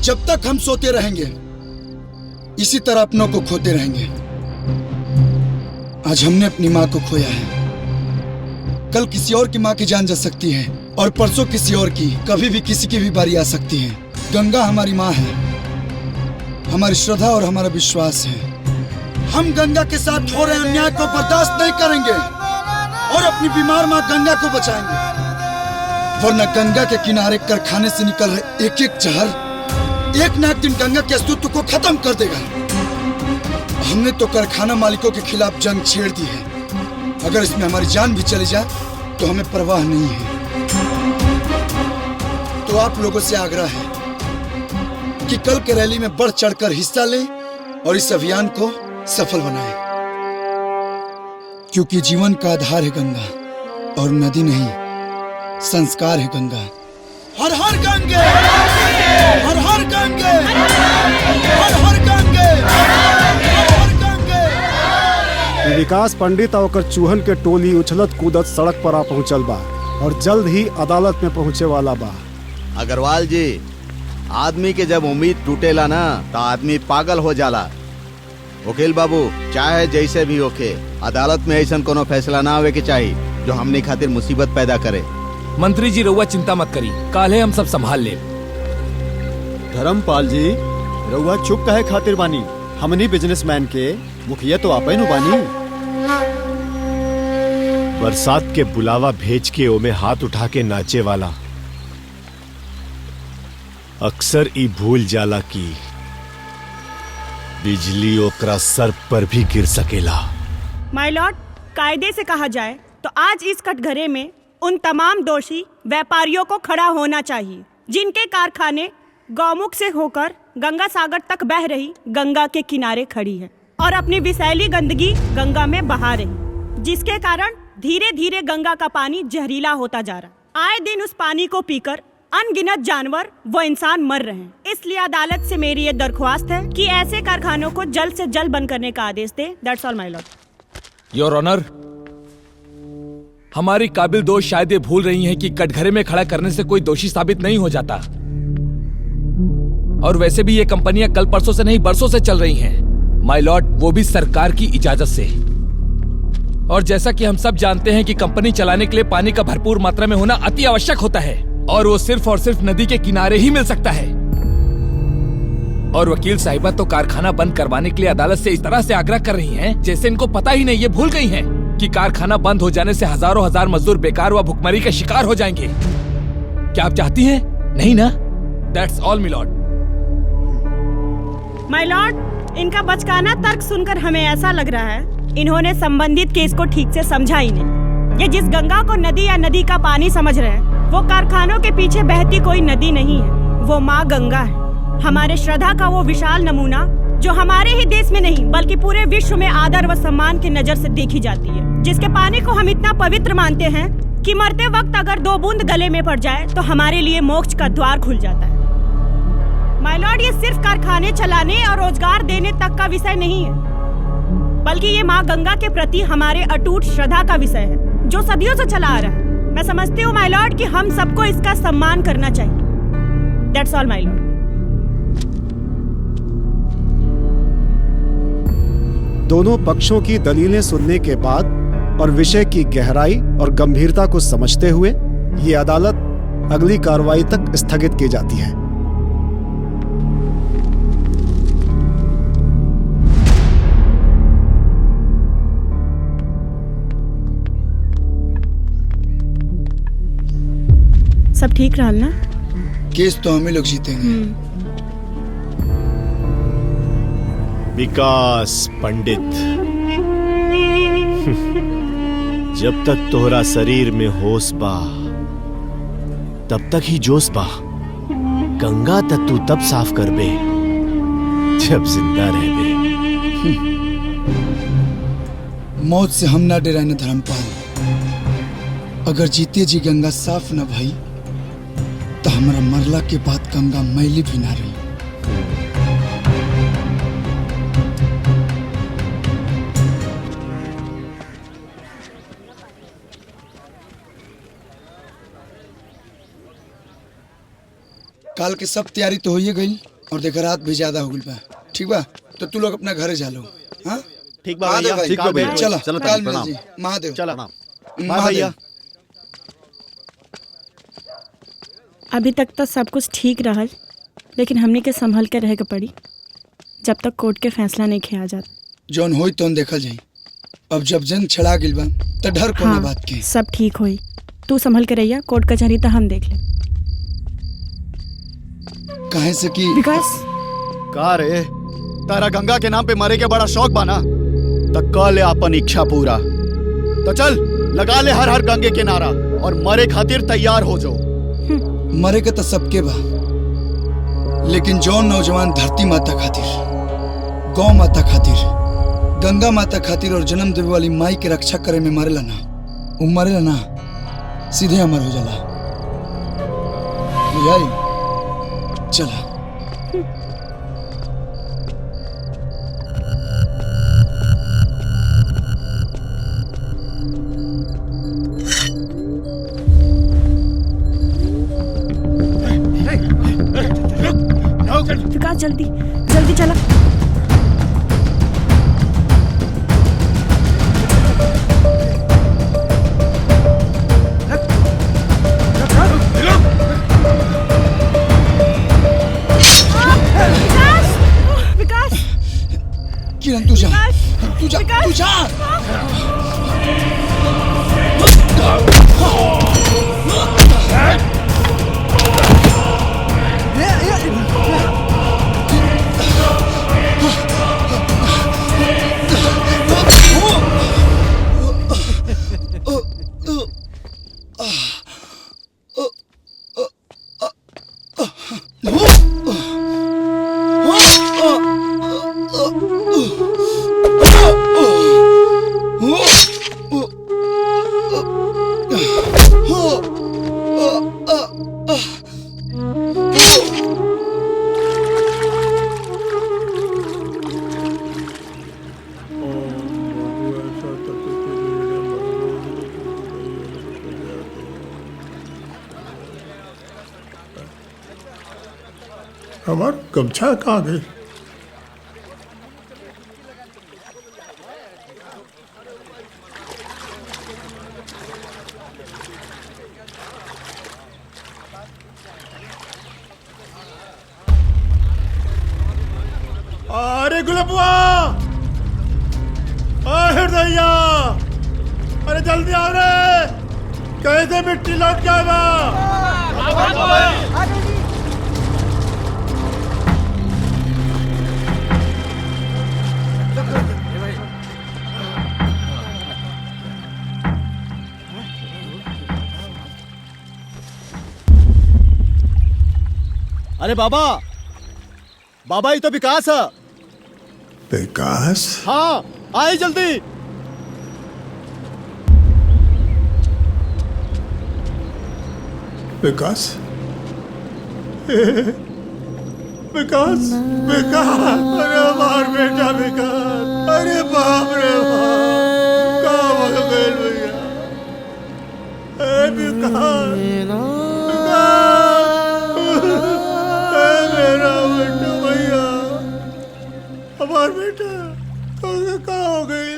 जब तक हम सोते रहेंगे इसी तरह अपनों को खोते रहेंगे। आज हमने अपनी माँ को खोया है, कल किसी और की माँ की जान जा सकती है और परसों किसी और की। कभी भी किसी की भी बारी आ सकती है। गंगा हमारी माँ है, हमारी श्रद्धा और हमारा विश्वास है। हम गंगा के साथ हो रहे अन्याय को बर्दाश्त नहीं करेंगे और अपनी बीमार माँ गंगा को बचाएंगे, वरना गंगा के किनारे कारखाने से निकल रहे एक एक जहर एक न एक दिन गंगा के अस्तित्व को खत्म कर देगा। हमने तो कारखाना मालिकों के खिलाफ जंग छेड़ दी है। अगर इसमें हमारी जान भी चली जाए तो हमें परवाह नहीं है। तो आप लोगों से आग्रह है कि कल के रैली में बढ़ चढ़कर हिस्सा लें और इस अभियान को सफल बनाएं, क्योंकि जीवन का आधार है गंगा और नदी नहीं, संस्कार है गंगा। हर हर गंगे, हर हर गंगे, हर हर गंगे, हर हर गंगे। विकास पंडित और ओकर चूहन के टोली उछलत कूदत सड़क पर आ पहुंचल बा और जल्द ही अदालत में पहुंचे वाला बा। अग्रवाल जी, आदमी के जब उम्मीद टूटेला ना तो आदमी पागल हो जाला। वकील बाबू, चाहे जैसे भी होके अदालत में ऐसा कोनो फैसला ना आवे के चाहिए जो हमने खातिर मुसीबत पैदा करे। मंत्री जी रउआ चिंता मत करी, काले हम सब संभाल ले। धर्मपाल जी, रउआ चुप काहे खातिर बानी? हमनी बिजनेसमैन के मुखिया तो आपे नु बानी। बरसात के बुलावा भेज के ओमे हाथ उठा के नाचे वाला अक्सर ई भूल जाला कि बिजली ओकरा सर पर भी गिर सकेला। माय लॉर्ड, कायदे से कहा जाए तो आज इस कटघरे में उन तमाम दोषी व्यापारियों को खड़ा होना चाहिए जिनके कारखाने गौमुख से होकर गंगा सागर तक बह रही गंगा के किनारे खड़ी है और अपनी विषैली गंदगी गंगा में बहा रही, जिसके कारण धीरे धीरे गंगा का पानी जहरीला होता जा रहा। आए दिन उस पानी को पीकर अनगिनत जानवर व इंसान मर रहे हैं। इसलिए अदालत से मेरी ये दरख्वास्त है कि ऐसे कारखानों को जल्द से जल्द बंद करने का आदेश दे। That's all my lord. Your honour, हमारी काबिल दोस्त शायद ये भूल रही हैं कि कटघरे में खड़ा करने से कोई दोषी साबित नहीं हो जाता। और वैसे भी ये कंपनियां कल परसों से नहीं बरसों से चल रही हैं, माय लॉर्ड, वो भी सरकार की इजाजत से। और जैसा कि हम सब जानते हैं कि कंपनी चलाने के लिए पानी का भरपूर मात्रा में होना अति आवश्यक होता है और वो सिर्फ और सिर्फ नदी के किनारे ही मिल सकता है। और वकील साहिबा तो कारखाना बंद करवाने के लिए अदालत से इस तरह से आग्रह कर रही हैं जैसे इनको पता ही नहीं, ये भूल गई हैं कि कारखाना बंद हो जाने से हजारों हजार मजदूर बेकार व भुखमरी के शिकार हो जाएंगे। क्या आप चाहती हैं? नहीं ना? That's all my Lord. My Lord, इनका बचकाना तर्क सुनकर हमें ऐसा लग रहा है इन्होंने संबंधित केस को ठीक से समझा ही नहीं। ये जिस गंगा को नदी या नदी का पानी समझ रहे हैं वो कारखानों के पीछे बहती कोई नदी नहीं है, वो माँ गंगा है। हमारे श्रद्धा का वो विशाल नमूना जो हमारे ही देश में नहीं बल्कि पूरे विश्व में आदर व सम्मान की नजर से देखी जाती है, जिसके पानी को हम इतना पवित्र मानते हैं कि मरते वक्त अगर 2 बूंद गले में पड़ जाए तो हमारे लिए मोक्ष का द्वार खुल जाता है। माय लॉर्ड, ये सिर्फ कारखाने चलाने और रोजगार देने तक का विषय नहीं है, बल्कि ये माँ गंगा के प्रति हमारे अटूट श्रद्धा का विषय है जो सदियों से चला आ रहा है। मैं समझती हूँ माय लॉर्ड कि हम सबको इसका सम्मान करना चाहिए। That's all my Lord. दोनों पक्षों की दलीलें सुनने के बाद और विषय की गहराई और गंभीरता को समझते हुए ये अदालत अगली कार्रवाई तक स्थगित की जाती है। सब ठीक रहा ना? केस तो हमें लोग जीतेंगे। विकास पंडित, जब तक तोहरा शरीर में होश बा तब तक ही जोश बा। गंगा तक तू तब साफ कर बे जब जिंदा रह बे। मौत से हम ना डराए न धर्मपाल। अगर जीते जी गंगा साफ न भई तो हमारा मरला के बाद गंगा मैली भी ना रही। काल के सब तैयारी तो हो ही गई। और देखा रात भी ज्यादा हो गई बा। ठीक बा, तो तू लोग अपना घरे जा लो। हाँ ठीक बा महादेव भैया, भाई, ठीक बा भैया। चलो चलो काल मिल प्रणाम। जी। महादेव चलो बाय महादेव। भैया। अभी तक तो सब कुछ ठीक रहा, लेकिन हमने के संभल के रहे के पड़ी जब तक कोर्ट के फैसला नहीं किया जाता। जौन होई तौन देखल जाई। अब जब जंग छड़ा गिल बा तो डर कोना बात के। सब ठीक होई, तू संभल के रहिया। कोर्ट कचहरी तो हम देख ले। काहे से कि विकास, का रे, तारा गंगा के नाम पे मरे के बड़ा शौक बाना, तो कर ले अपन इच्छा पूरा। तो चल लगा ले हर हर गंगे के नारा और मरे खातिर तैयार हो जाओ। मरे के तो सबके बा, लेकिन जौन नौजवान धरती माता खातिर, गौ माता खातिर, गंगा माता खातिर और जन्म देवे वाली माई के रक्षा करे में मरेला ना, वो मरेला ना सीधे अमर हो जाला। बुझाई? चला। विकास जल्दी जल्दी चला। विकास, किरण तू जा, तू जा, विकास! तू जा। हमार गमछा कहाँ गई? अरे गुलबुआ, हृदया, अरे जल्दी आओ रे, कैसे मिट्टी लौट जाएगा? अरे बाबा, बाबा ये तो विकास है। विकास? हाँ आए जल्दी। विकास? विकास? विकास? अरे हमार बेटा विकास, अरे बाप रे बाप, कहाँ हो गए भैया? अरे विकास, मेरा बेटा भैया, हमार बेटा कहाँ हो गई?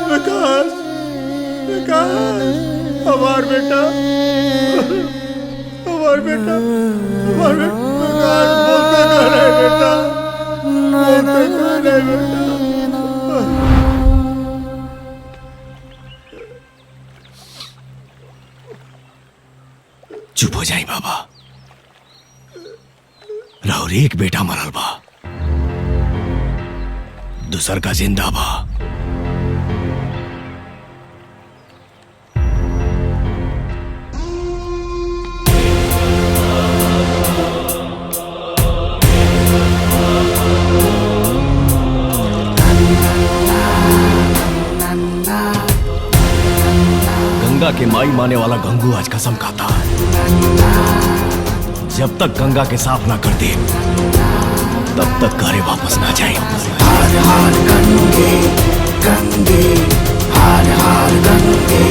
विकास, विकास, हमार बेटा, हमार बेटा, हमार बेटा, विकास बोलते कहाँ है बेटा, बोलते कहाँ है बेटा? चुप हो जाई बाबा, राउर एक बेटा मरल बा, दूसर का जिंदा बा। गंगा के माई माने वाला गंगू आज कसम खाता, जब तक गंगा के साफ ना कर दे तब तक घरे वापस ना जाए। हर हर गंगे गंगे, हर हर गंगे।